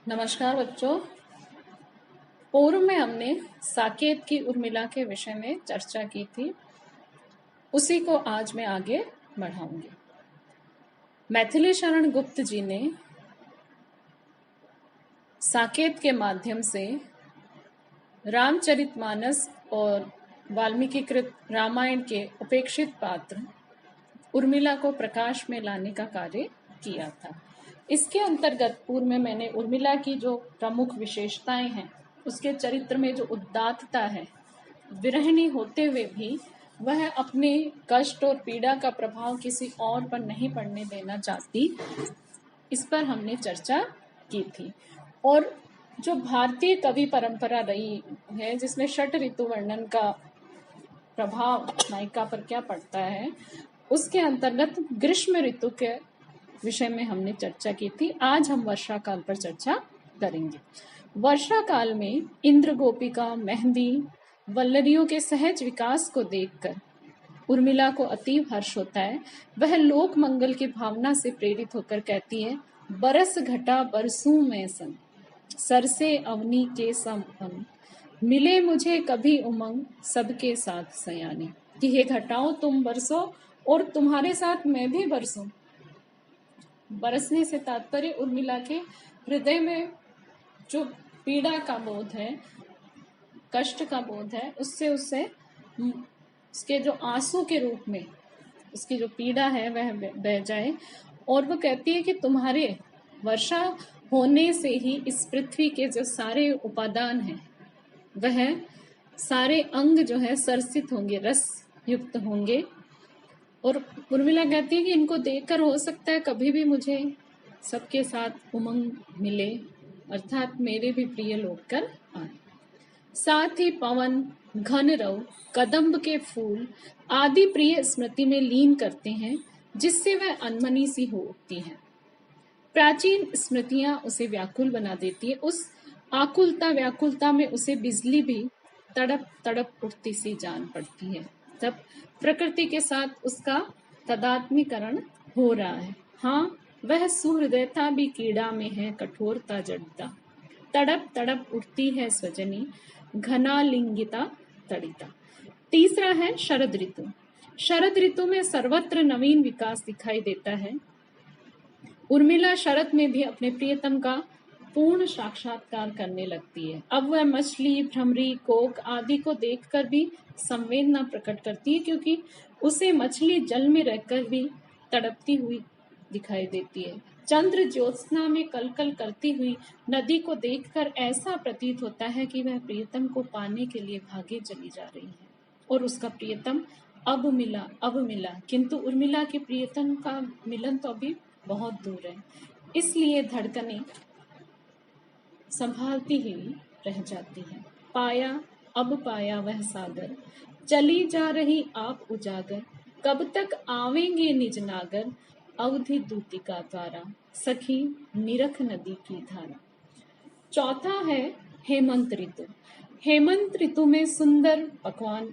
नमस्कार बच्चों। पूर्व में हमने साकेत की उर्मिला के विषय में चर्चा की थी, उसी को आज मैं आगे बढ़ाऊंगी। मैथिली शरण गुप्त जी ने साकेत के माध्यम से रामचरितमानस और वाल्मीकि कृत रामायण के उपेक्षित पात्र उर्मिला को प्रकाश में लाने का कार्य किया था। इसके अंतर्गत पूर्व में मैंने उर्मिला की जो प्रमुख विशेषताएं हैं, उसके चरित्र में जो उदात्तता है, विरहिणी होते हुए भी वह अपने कष्ट और पीड़ा का प्रभाव किसी और पर नहीं पड़ने देना चाहती, इस पर हमने चर्चा की थी। और जो भारतीय कवि परंपरा रही है, जिसमें षट ऋतु वर्णन का प्रभाव नायिका पर क्या पड़ता है, उसके अंतर्गत ग्रीष्म ऋतु के विषय में हमने चर्चा की थी। आज हम वर्षा काल पर चर्चा करेंगे। वर्षा काल में इंद्र गोपिका मेहंदी वल्लरियों के सहज विकास को देखकर उर्मिला को अतीव हर्ष होता है। वह लोक मंगल की भावना से प्रेरित होकर कहती है, बरस घटा बरसूं मैं संग, सरसे अवनी के सम अंग, मिले मुझे कभी उमंग, सबके साथ सयानी। कि हे घटाओ तुम बरसो और तुम्हारे साथ मैं भी बरसूं। बरसने से तात्पर्य उर्मिला के हृदय में जो पीड़ा का बोध है, कष्ट का बोध है, उससे उसके जो आंसू के रूप में उसकी जो पीड़ा है वह बह जाए। और वो कहती है कि तुम्हारे वर्षा होने से ही इस पृथ्वी के जो सारे उपादान हैं, वह सारे अंग जो है सरसित होंगे, रस युक्त होंगे। और उर्मिला कहती है कि इनको देखकर हो सकता है कभी भी मुझे सबके साथ उमंग मिले, अर्थात मेरे भी प्रिय लोग कर आए। साथ ही पवन, घन रव, कदम्ब के फूल आदि प्रिय स्मृति में लीन करते हैं, जिससे वह अनमनी सी हो उठती है। प्राचीन स्मृतियां उसे व्याकुल बना देती है। उस आकुलता व्याकुलता में उसे बिजली भी तड़प तड़प उठती सी जान पड़ती है। तब प्रकृति के साथ उसका तदात्मीकरण हो रहा है। हाँ, वह सुहृदयता भी कीड़ा में है, कठोरता जड़ता, तड़प तड़प उठती है स्वजनी, घना लिंगिता तड़िता। तीसरा है शरद ऋतु। शरद ऋतु में सर्वत्र नवीन विकास दिखाई देता है। उर्मिला शरद में भी अपने प्रियतम का पूर्ण साक्षात्कार करने लगती है। अब वह मछली, भ्रमरी, कोक आदि को देखकर भी संवेदना प्रकट करती है, क्योंकि उसे मछली जल में रहकर भी तड़पती हुई दिखाई देती है। चंद्र ज्योत्सना में कलकल करती हुई नदी को देखकर ऐसा प्रतीत होता है कि वह प्रियतम को पाने के लिए भागे चली जा रही है और उसका प्रियतम अब मिला, किंतु उर्मिला के प्रियतम का मिलन तो अभी बहुत दूर है। इसलिए धड़कनें संभालती ही रह जाती है। अब पाया वह सागर, चली जा रही आप उजागर, कब तक आवेंगे निज नागर, अवधि दूतिका द्वारा, सखी निरख नदी की धारा। चौथा है हेमंत ऋतु। हेमंत ऋतु में सुंदर पकवान,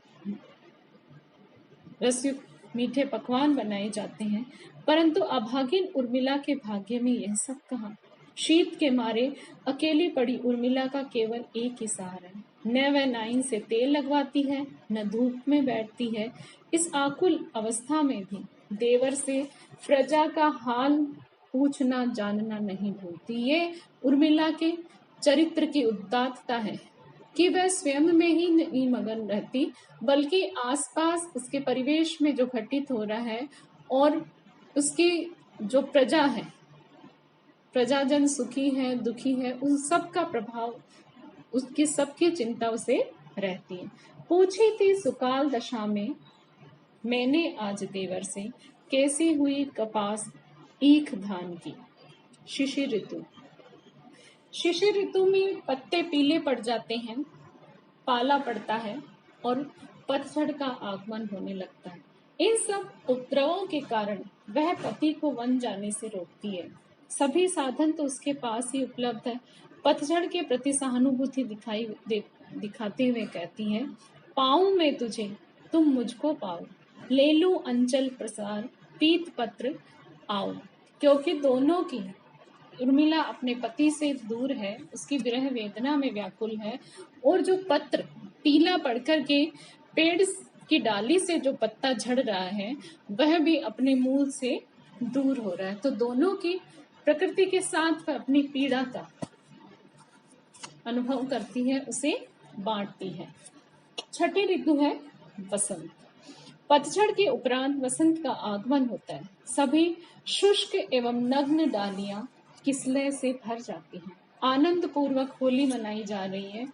रसयुक्त मीठे पकवान बनाए जाते हैं, परंतु अभागिन उर्मिला के भाग्य में यह सब कहाँ। शीत के मारे अकेली पड़ी उर्मिला का केवल एक ही सहारा है। न वह नाइन से तेल लगवाती है, न धूप में बैठती है। इस आकुल अवस्था में भी देवर से प्रजा का हाल पूछना जानना नहीं भूलती। ये उर्मिला के चरित्र की उदात्तता है कि वह स्वयं में ही नहीं मगन रहती, बल्कि आसपास उसके परिवेश में जो घटित हो रहा है और उसकी जो प्रजा है, प्रजाजन सुखी है दुखी है, उन सब का प्रभाव, उसकी सबकी चिंता उसे रहती है। पूछी थी सुकाल दशा में मैंने आज देवर से, कैसी हुई कपास ईख धान की। शिशिर ऋतु। शिशिर ऋतु में पत्ते पीले पड़ जाते हैं, पाला पड़ता है और पतझड़ का आगमन होने लगता है। इन सब उपद्रवों के कारण वह पति को वन जाने से रोकती है। सभी साधन तो उसके पास ही उपलब्ध है। पतझड़ के प्रति सहानुभूति दिखाते हुए कहती है, पाऊं मैं तुझे तुम मुझको पाओ, ले लूं अंचल प्रसार, पीत पत्र आओ। क्योंकि दोनों की उर्मिला अपने पति से दूर है, उसकी विरह वेदना में व्याकुल है, और जो पत्र पीला पड़कर के पेड़ की डाली से जो पत्ता झड़ रहा है वह भी अपने मूल से दूर हो रहा है। तो दोनों की प्रकृति के साथ वह अपनी पीड़ा का अनुभव करती है, उसे बांटती है। छठी ऋतु है वसंत। पतझड़ के उपरांत वसंत का आगमन होता है। सभी शुष्क एवं नग्न डालियां किसलय से भर जाती हैं। आनंद पूर्वक होली मनाई जा रही है,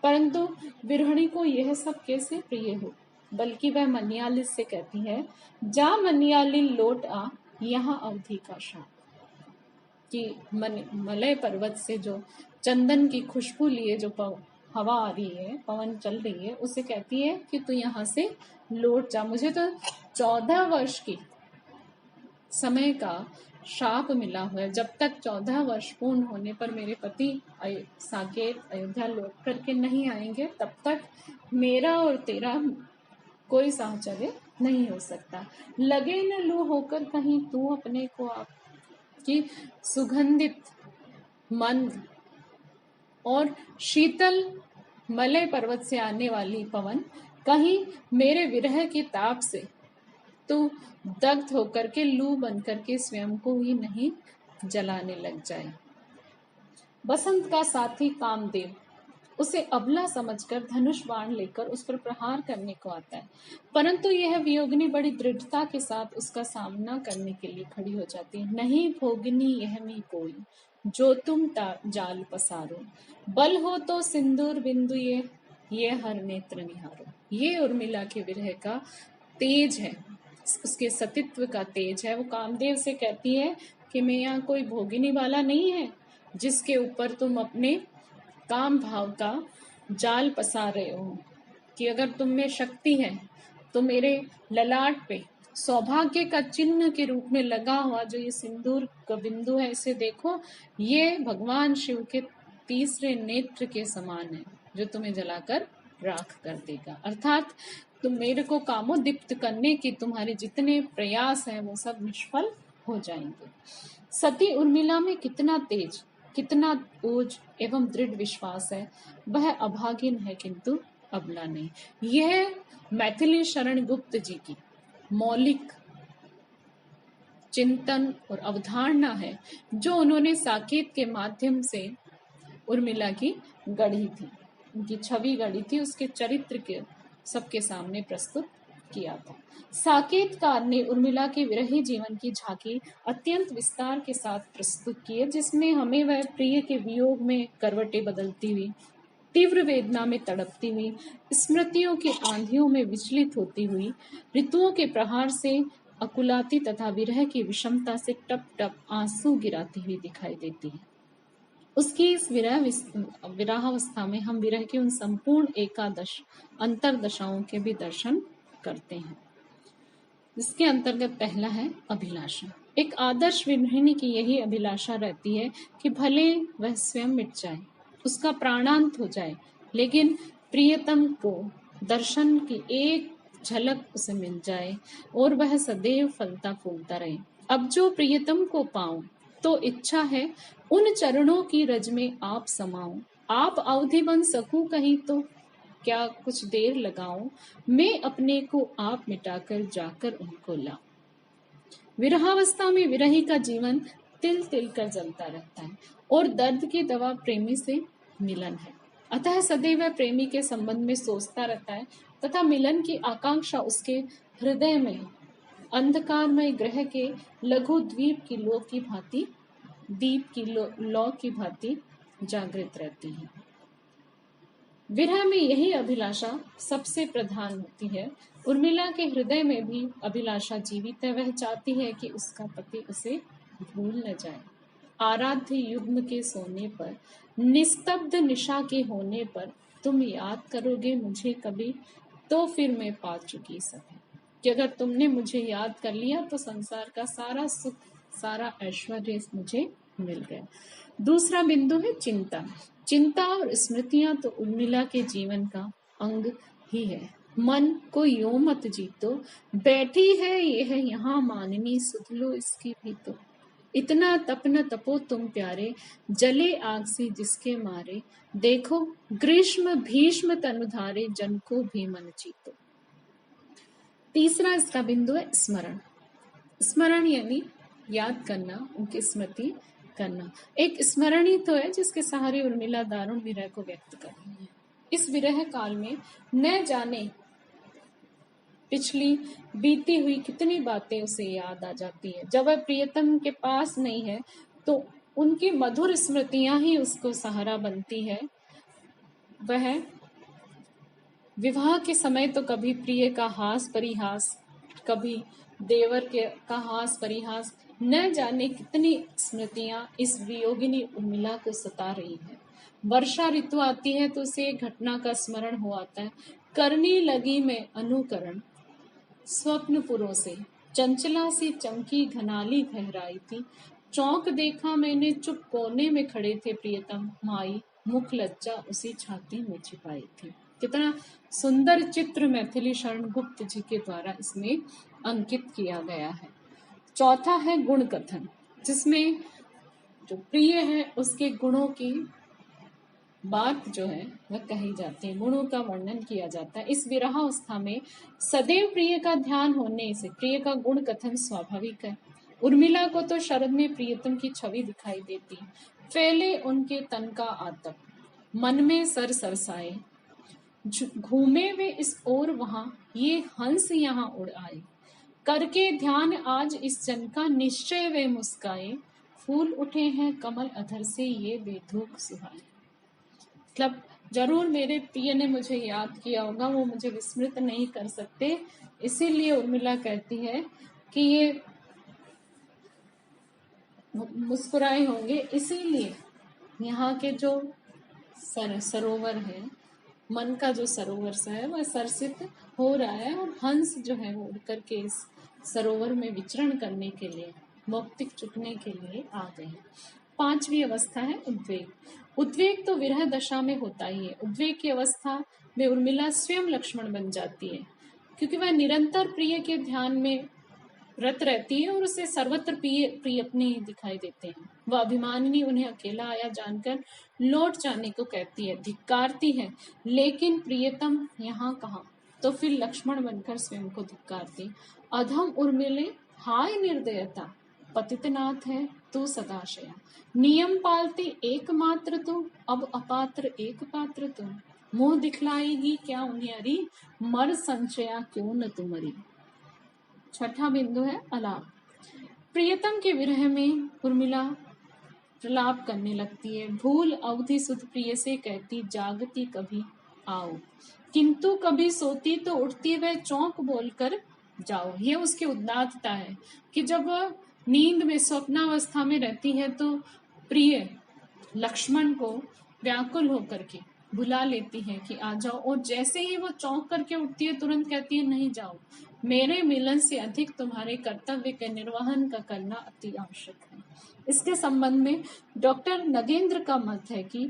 परंतु विरहणी को यह सब कैसे प्रिय हो। बल्कि वह मनियालिन से कहती है, जा मनियालिन लौट आ, यहाँ अवधि का शाम। कि मलय पर्वत से जो चंदन की खुशबू लिए जो हवा आ रही है, पवन चल रही है, उसे कहती है कि तू यहाँ से लौट जा। मुझे तो 14 वर्ष की समय का शाप मिला हुआ है। जब तक 14 वर्ष पूर्ण होने पर मेरे पति साकेत अयोध्या लौट करके नहीं आएंगे, तब तक मेरा और तेरा कोई साहचर्य नहीं हो सकता। लगे न लू होकर कहीं तू अपने को आप की सुगंधित मंद और शीतल मलय पर्वत से आने वाली पवन कहीं मेरे विरह के ताप से तो दग्ध होकर के लू बनकर के स्वयं को ही नहीं जलाने लग जाए। बसंत का साथी कामदेव उसे अबला समझकर धनुष बाण लेकर उस पर प्रहार करने को आता है, परंतु यह वियोगिनी बड़ी दृढ़ता के साथ उसका सामना करने के लिए खड़ी हो जाती है। नहीं भोगिनी यह में कोई, जो तुम जाल पसारो, बल हो तो सिंदूर बिंदु ये हर नेत्र निहारो। ये उर्मिला के विरह का तेज है, उसके सतीत्व का तेज है। वो कामदेव से कहती है कि मैं यहाँ कोई भोगिनी वाला नहीं है जिसके ऊपर तुम अपने काम भाव का जाल पसार रहे हो, कि अगर तुम में शक्ति है तो मेरे ललाट पे सौभाग्य का चिन्ह के रूप में लगा हुआ जो ये सिंदूर का बिंदु है, इसे देखो, ये भगवान शिव के तीसरे नेत्र के समान है जो तुम्हें जलाकर राख कर देगा। अर्थात तुम मेरे को कामोदीप्त करने की तुम्हारे जितने प्रयास हैं वो सब निष्फल हो जाएंगे। सती उर्मिला में कितना तेज, कितना ओज एवं दृढ़ विश्वास है। वह अभागिन है किंतु अबला नहीं। यह मैथिली शरण गुप्त जी की मौलिक चिंतन और अवधारणा है जो उन्होंने साकेत के माध्यम से उर्मिला की गढ़ी थी, उनकी छवि गढ़ी थी, उसके चरित्र के सबके सामने प्रस्तुत किया था। साकेतकार ने उर्मिला के विरही जीवन की झांकी अत्यंत विस्तार के साथ प्रस्तुत की है, जिसमें हमें वह प्रिय के वियोग में करवटें बदलती हुई, तीव्र वेदना में तड़पती हुई, स्मृतियों की आंधियों में विचलित होती हुई, ऋतुओं के प्रहार से अकुलाती तथा विरह की विषमता से टप टप आंसू गिराती हुई दिखाई देती है। उसकी इस विराहावस्था में हम विरह की उन संपूर्ण एकादश अंतरदशाओं के भी दर्शन करते हैं। इसके अंतर्गत पहला है अभिलाषा। एक आदर्श विरहिणी की यही अभिलाषा रहती है कि भले वह स्वयं मिट जाए, उसका प्राणांत हो जाए, लेकिन प्रियतम को दर्शन की एक झलक उसे मिल जाए और वह सदैव फलता फूलता रहे। अब जो प्रियतम को पाऊं तो इच्छा है उन चरणों की रज में आप समाऊं, आप अवधि बन सकूं कहीं तो क्या कुछ देर लगाऊं, मैं अपने को आप मिटाकर जाकर उनको लाऊं। विरहावस्था में विरही का जीवन तिल तिल कर जलता रहता है और दर्द की दवा प्रेमी से मिलन है। अतः सदैव प्रेमी के संबंध में सोचता रहता है तथा मिलन की आकांक्षा उसके हृदय में अंधकारमय ग्रह के लघु द्वीप की लौ की भांति दीप की लौ की भांति जागृत रहती है। विरह में यही अभिलाषा सबसे प्रधान होती है। उर्मिला के हृदय में भी अभिलाषा जीवित है। वह चाहती है कि उसका पति उसे भूल न जाए। आराध्य युग्म के सोने पर, निस्तब्ध निशा के होने पर तुम याद करोगे मुझे कभी, तो फिर मैं पा चुकी सब है। कि अगर तुमने मुझे याद कर लिया तो संसार का सारा सुख, सारा ऐश्वर्य मुझे मिल गया। दूसरा बिंदु है चिंता। चिंता और स्मृतियां तो उर्मिला के जीवन का अंग ही है। मन को यो मत जीतो, बैठी है यह यहाँ माननी, सुध लो इसकी भी तो। इतना तप न तपो तुम प्यारे, जले आग से जिसके मारे, देखो ग्रीष्म भीष्म तनुधारे, जन को भी मन जीतो। तीसरा इसका बिंदु है स्मरण। स्मरण यानी याद करना, उनकी स्मृति करना। एक स्मरण ही तो है जिसके सहारे उर्मिला दारुण विरह को व्यक्त कर रही है। इस विरह काल में न जाने पिछली बीती हुई कितनी बातें उसे याद आ जाती है। जब वह प्रियतम के पास नहीं है तो उनकी मधुर स्मृतियां ही उसको सहारा बनती है। वह विवाह के समय तो कभी प्रिय का हास परिहास, कभी देवर का हास परिहास, न जाने कितनी स्मृतियां इस वियोगिनी उर्मिला को सता रही है। वर्षा ऋतु आती है तो उसे एक घटना का स्मरण हो आता है। करनी लगी में अनुकरण स्वप्नपुरों से, चंचला सी चमकी घनाली गहराई थी, चौंक देखा मैंने चुप कोने में खड़े थे प्रियतम, माई मुख लज्जा उसी छाती में छिपाई थी। कितना सुंदर चित्र मैथिली शरण गुप्त जी के द्वारा इसमें अंकित किया गया है। चौथा है गुण कथन, जिसमें जो प्रिय है उसके गुणों की बात जो है वह कही जाती है, गुणों का वर्णन किया जाता है। इस विरहावस्था में सदैव प्रिय का ध्यान होने से प्रिय का गुण कथन स्वाभाविक है। उर्मिला को तो शरद में प्रियतम की छवि दिखाई देती, फैले उनके तन का आतप, मन में सर सरसाए, घूमे वे इस ओर वहां, ये हंस यहाँ उड़ आए, करके ध्यान आज इस जन का निश्चय वे मुस्काए, फूल उठे हैं कमल अधर से ये बेधूक सुहाए। मतलब जरूर मेरे प्रिय ने मुझे याद किया होगा, वो मुझे विस्मृत नहीं कर सकते, इसीलिए उर्मिला कहती है कि ये मुस्कुराए होंगे, इसीलिए यहाँ के जो सरोवर है, मन का जो सरोवर सा है वह सरसित हो रहा है, और हंस जो है वो उड़ करके इस सरोवर में विचरण करने के लिए, मौक्तिक चुकने के लिए आ गए हैं। पांचवी अवस्था है उद्वेग। उद्वेग तो विरह दशा में होता ही है। उद्वेग की अवस्था में उर्मिला स्वयं लक्ष्मण बन जाती है, क्योंकि वह निरंतर प्रिय के ध्यान में रत रहती है और उसे सर्वत्र प्रिय अपने ही दिखाई देते हैं। वह अभिमानिनी उन्हें अकेला आया जानकर लौट जाने को कहती है, धिक्कारती है, लेकिन प्रियतम यहाँ कहाँ, तो फिर लक्ष्मण बनकर स्वयं को धिक्कारती। अधम उर्मिले हाय निर्दयता, पतितनाथ है तू सदाशया, नियम पालती एकमात्र तू, अब अपात्र एक पात्र तू, मुंह दिखलाएगी क्या उन्हें अरी, मर संचया क्यों न तू मरी। छठा बिंदु है अलाप। प्रियतम के विरह में उर्मिला प्रलाप करने लगती है। भूल अवधि सुध प्रिय से कहती, जागती कभी आओ, किंतु कभी सोती तो उठती वह चौंक बोलकर जाओ। ये उसकी उदात्तता है कि जब वह नींद में स्वप्नावस्था में रहती है तो प्रिय लक्ष्मण को व्याकुल होकर के बुला लेती है कि आ जाओ, और जैसे ही वो चौंक करके उठती है तुरंत कहती है, नहीं जाओ, मेरे मिलन से अधिक तुम्हारे कर्तव्य के निर्वहन का करना अति आवश्यक है। इसके संबंध में डॉक्टर नगेंद्र का मत है कि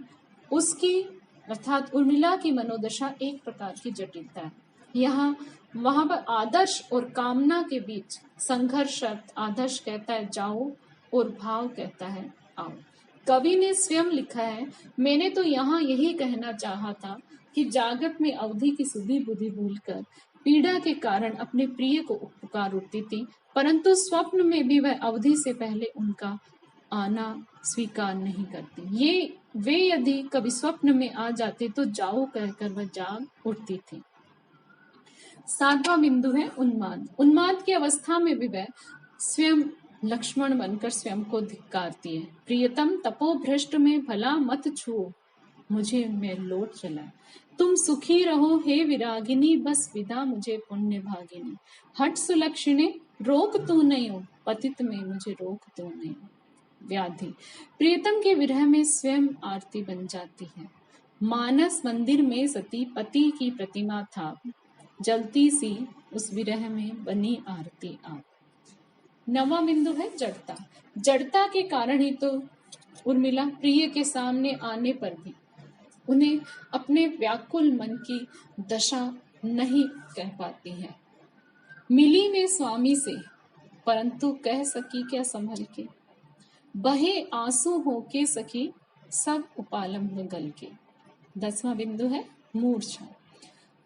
उसकी अर्थात उर्मिला की मनोदशा एक प्रकार की जटिलता है। यहाँ वहां पर आदर्श और कामना के बीच संघर्ष। आदर्श कहता है जाओ और भाव कहता है आओ। कवि ने स्वयं लिखा है, मैंने तो यहाँ यही कहना चाहा था कि जागत में अवधि की सुधि बुद्धि भूलकर पीड़ा के कारण अपने प्रिय को पुकार उठती थी, परंतु स्वप्न में भी वह अवधि से पहले उनका आना स्वीकार नहीं करती। ये वे यदि कभी स्वप्न में आ जाते तो जाओ कहकर वह जाग उठती थी। सातवां बिंदु है उन्माद। उन्माद की अवस्था में भी वह स्वयं लक्ष्मण बनकर स्वयं को धिक्कारती है। प्रियतम तपोभ्रष्ट में भला मत छुओ मुझे, मैं लौट चला, तुम सुखी रहो हे विरागिनी, बस विदा मुझे पुण्य भागिनी, हट सुलक्षणे रोक तू नहीं हो, पतित में मुझे रोक तू नहीं हो। व्याधि। प्रियतम के विरह में स्वयं आरती बन जाती है। मानस मंदिर में सती पति की प्रतिमा था, जलती सी उस विरह में बनी आरती आप। नवा बिंदु है जड़ता। जड़ता के कारण ही तो उर्मिला प्रिय के सामने आने पर भी उन्हें अपने व्याकुल मन की दशा नहीं कह पाती है। मिली में स्वामी से, परंतु कह सकी क्या संभल के, बहे आंसू होके सखी सब उपालम में गल के। 10वां बिंदु है मूर्छा।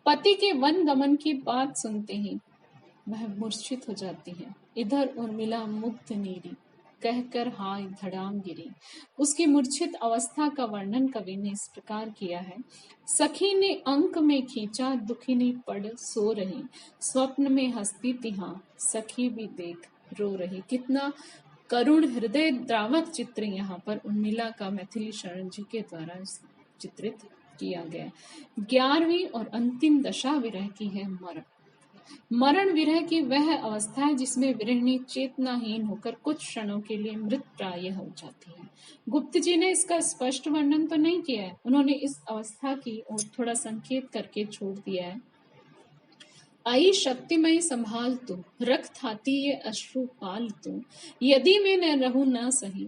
पति के वन गमन की बात सुनते ही वह मूर्छित हो जाती है। इधर उर्मिला मुग्ध नीरी कहकर हाय धड़ाम गिरी। उसकी मूर्छित अवस्था का वर्णन कवि ने इस प्रकार किया है। सखी ने अंक में खींचा दुखिनी पड़ सो रही, स्वप्न में हंसती थी हाँ सखी भी देख रो रही। कितना करुण हृदय द्रावक चित्र यहाँ पर उर्मिला का मैथिली शरण जी के द्वारा चित्रित किया गया। 11वीं और अंतिम दशा विरह की है मरण। मरण विरह की वह अवस्था है जिसमें विरहिणी चेतनाहीन होकर कुछ क्षणों के लिए मृत प्राय हो जाती है। गुप्त जी ने इसका स्पष्ट वर्णन तो नहीं किया है, उन्होंने इस अवस्था की ओर थोड़ा संकेत करके छोड़ दिया है। आई शक्तिमय संभाल तू, रख थाती ये अश्रु पाल तू, यदि मैं न रहूं न सही,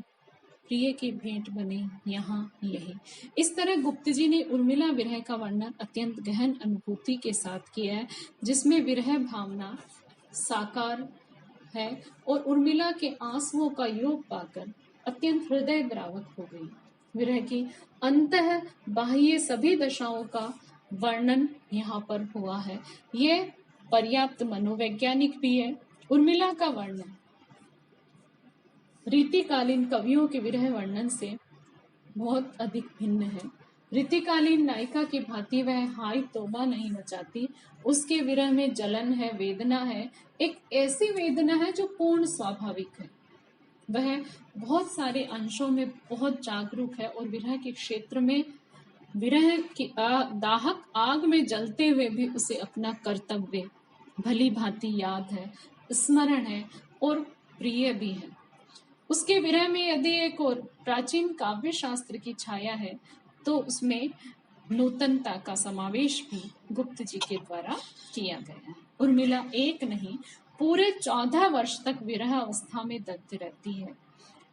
प्रिय की भेंट बने यहाँ यही। इस तरह गुप्त जी ने उर्मिला विरह का वर्णन अत्यंत गहन अनुभूति के साथ किया है, जिसमें विरह भावना साकार है और उर्मिला के आंसुओं का योग पाकर अत्यंत हृदय द्रावक हो गई। विरह की अंतः बाह्य सभी दशाओं का वर्णन यहाँ पर हुआ है। यह पर्याप्त मनोवैज्ञानिक भी है। उर्मिला का वर्णन रीतिकालीन कवियों के विरह वर्णन से बहुत अधिक भिन्न है। रीतिकालीन नायिका की भांति वह हाय तौबा नहीं मचाती। उसके विरह में जलन है, वेदना है, एक ऐसी वेदना है जो पूर्ण स्वाभाविक है। वह बहुत सारे अंशों में बहुत जागरूक है और विरह के क्षेत्र में विरह की दाहक आग में जलते हुए भी उसे अपना कर्तव्य भली भांति याद है, स्मरण है और प्रिय भी है। उसके विरह में यदि एक और प्राचीन काव्य शास्त्र की छाया है तो उसमें नूतनता का समावेश भी गुप्त जी के द्वारा किया गया है। उर्मिला एक नहीं पूरे 14 वर्ष तक विरह अवस्था में दग्ध रहती है।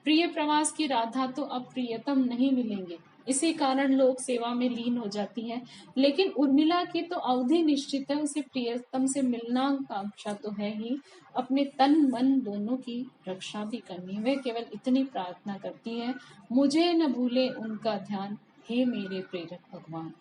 प्रिय प्रवास की राधा तो अब प्रियतम नहीं मिलेंगे, इसी कारण लोग सेवा में लीन हो जाती है, लेकिन उर्मिला की तो अवधि निश्चित है। उसे प्रियतम से मिलना कांक्षा तो है ही, अपने तन मन दोनों की रक्षा भी करनी। वह केवल इतनी प्रार्थना करती है, मुझे न भूले उनका ध्यान, हे मेरे प्रेरक भगवान।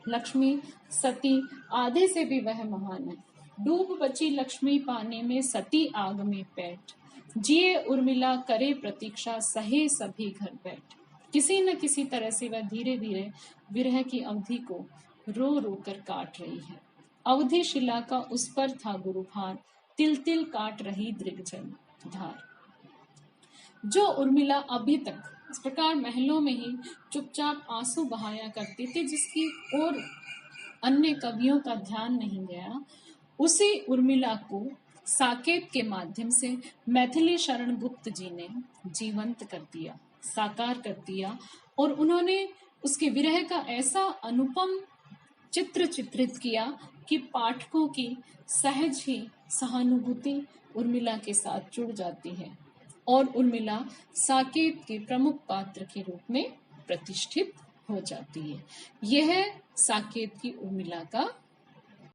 लक्ष्मी सती आधे से भी वह महान है। डूब बची लक्ष्मी पानी में, सती आग में पैठ, जिए उर्मिला करे प्रतीक्षा, सहे सभी घर बैठ। किसी न किसी तरह से वह धीरे धीरे विरह की अवधि को रो रो कर काट रही है। अवधि शिला का उस पर था गुरुभार, तिल तिल काट रही दृग्जल धार। जो उर्मिला अभी तक इस प्रकार महलों में ही चुपचाप आंसू बहाया करती थी, जिसकी ओर अन्य कवियों का ध्यान नहीं गया, उसी उर्मिला को साकेत के माध्यम से मैथिली शरण गुप्त जी ने जीवंत कर दिया, साकार कर दिया और उन्होंने उसके विरह का ऐसा अनुपम चित्र चित्रित किया कि पाठकों की सहज ही सहानुभूति उर्मिला के साथ जुड़ जाती है और उर्मिला साकेत के प्रमुख पात्र के रूप में प्रतिष्ठित हो जाती है। यह साकेत की उर्मिला का